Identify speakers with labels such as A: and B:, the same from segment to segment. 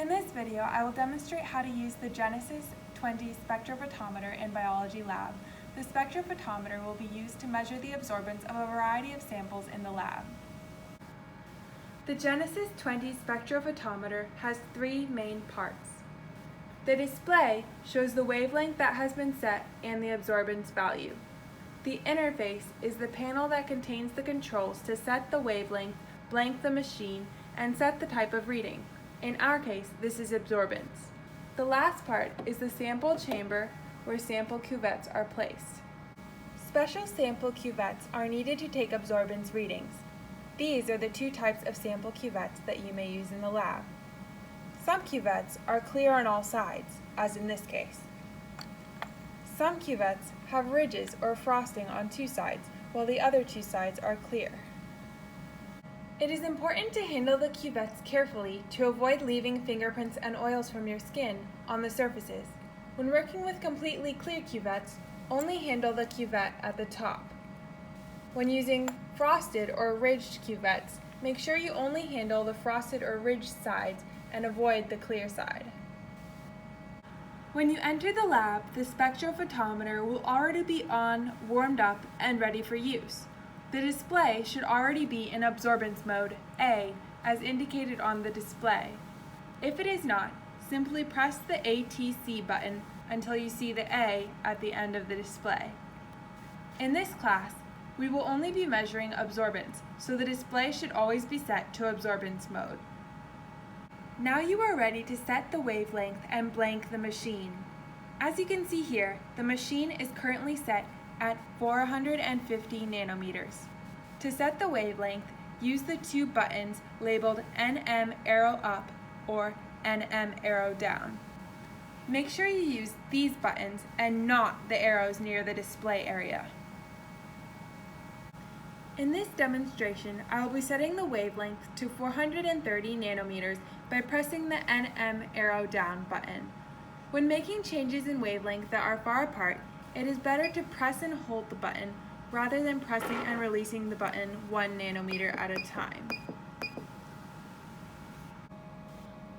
A: In this video, I will demonstrate how to use the Genesys 20 Spectrophotometer in biology lab. The spectrophotometer will be used to measure the absorbance of a variety of samples in the lab. The Genesys 20 Spectrophotometer has three main parts. The display shows the wavelength that has been set and the absorbance value. The interface is the panel that contains the controls to set the wavelength, blank the machine, and set the type of reading. In our case, this is absorbance. The last part is the sample chamber where sample cuvettes are placed. Special sample cuvettes are needed to take absorbance readings. These are the two types of sample cuvettes that you may use in the lab. Some cuvettes are clear on all sides, as in this case. Some cuvettes have ridges or frosting on two sides, while the other two sides are clear. It is important to handle the cuvettes carefully to avoid leaving fingerprints and oils from your skin on the surfaces. When working with completely clear cuvettes, only handle the cuvette at the top. When using frosted or ridged cuvettes, make sure you only handle the frosted or ridged sides and avoid the clear side. When you enter the lab, the spectrophotometer will already be on, warmed up, and ready for use. The display should already be in absorbance mode A, as indicated on the display. If it is not, simply press the ATC button until you see the A at the end of the display. In this class, we will only be measuring absorbance, so the display should always be set to absorbance mode. Now you are ready to set the wavelength and blank the machine. As you can see here, the machine is currently set at 450 nanometers. To set the wavelength, use the two buttons labeled NM arrow up or NM arrow down. Make sure you use these buttons and not the arrows near the display area. In this demonstration, I will be setting the wavelength to 430 nanometers by pressing the NM arrow down button. When making changes in wavelength that are far apart, it is better to press and hold the button rather than pressing and releasing the button 1 nanometer at a time.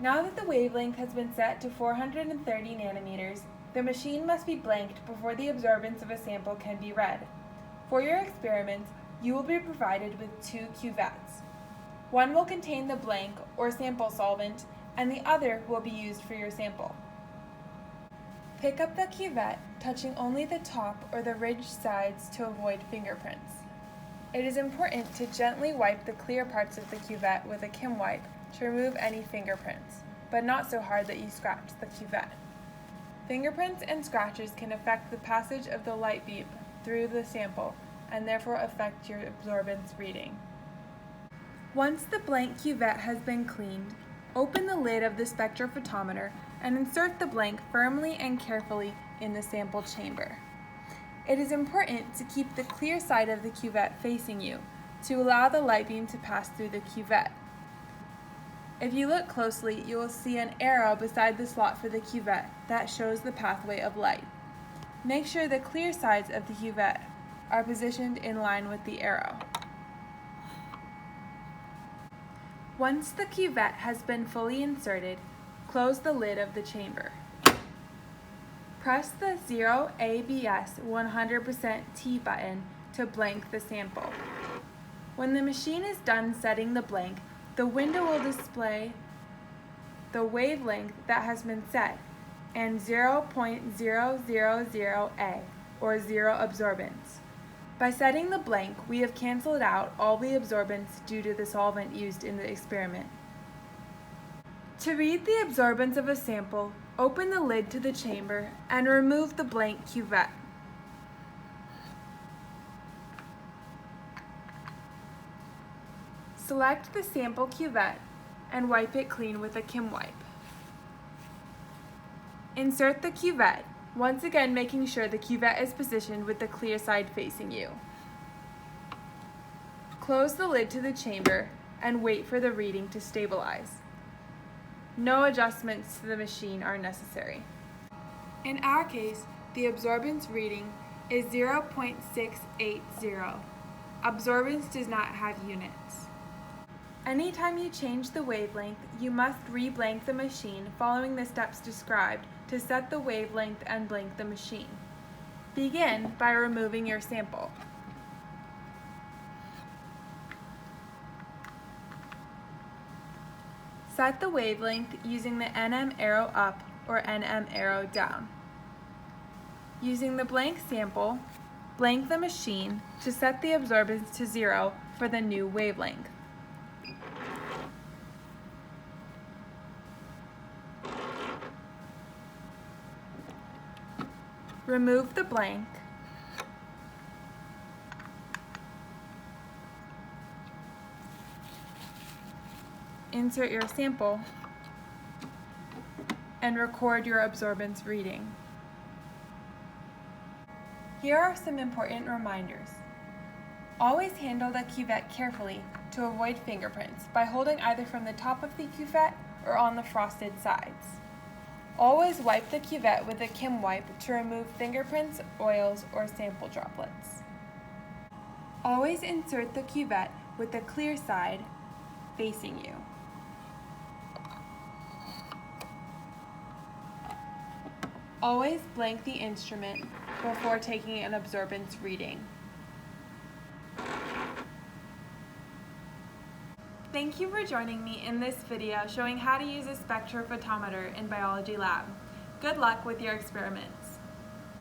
A: Now that the wavelength has been set to 430 nanometers, the machine must be blanked before the absorbance of a sample can be read. For your experiments, you will be provided with two cuvettes. One will contain the blank or sample solvent, and the other will be used for your sample. Pick up the cuvette, touching only the top or the ridged sides to avoid fingerprints. It is important to gently wipe the clear parts of the cuvette with a Kim wipe to remove any fingerprints, but not so hard that you scratch the cuvette. Fingerprints and scratches can affect the passage of the light beam through the sample and therefore affect your absorbance reading. Once the blank cuvette has been cleaned, open the lid of the spectrophotometer and insert the blank firmly and carefully in the sample chamber. It is important to keep the clear side of the cuvette facing you to allow the light beam to pass through the cuvette. If you look closely, you will see an arrow beside the slot for the cuvette that shows the pathway of light. Make sure the clear sides of the cuvette are positioned in line with the arrow. Once the cuvette has been fully inserted, close the lid of the chamber. Press the 0 ABS 100% T button to blank the sample. When the machine is done setting the blank, the window will display the wavelength that has been set and 0.000A, or zero absorbance. By setting the blank, we have canceled out all the absorbance due to the solvent used in the experiment. To read the absorbance of a sample, open the lid to the chamber and remove the blank cuvette. Select the sample cuvette and wipe it clean with a Kim wipe. Insert the cuvette, once again making sure the cuvette is positioned with the clear side facing you. Close the lid to the chamber and wait for the reading to stabilize. No adjustments to the machine are necessary. In our case, the absorbance reading is 0.680. Absorbance does not have units. Anytime you change the wavelength, you must re-blank the machine following the steps described to set the wavelength and blank the machine. Begin by removing your sample. Set the wavelength using the NM arrow up or NM arrow down. Using the blank sample, blank the machine to set the absorbance to 0 for the new wavelength. Remove the blank. Insert your sample and record your absorbance reading. Here are some important reminders. Always handle the cuvette carefully to avoid fingerprints by holding either from the top of the cuvette or on the frosted sides. Always wipe the cuvette with a Kim wipe to remove fingerprints, oils, or sample droplets. Always insert the cuvette with the clear side facing you. Always blank the instrument before taking an absorbance reading. Thank you for joining me in this video showing how to use a spectrophotometer in biology lab. Good luck with your experiment.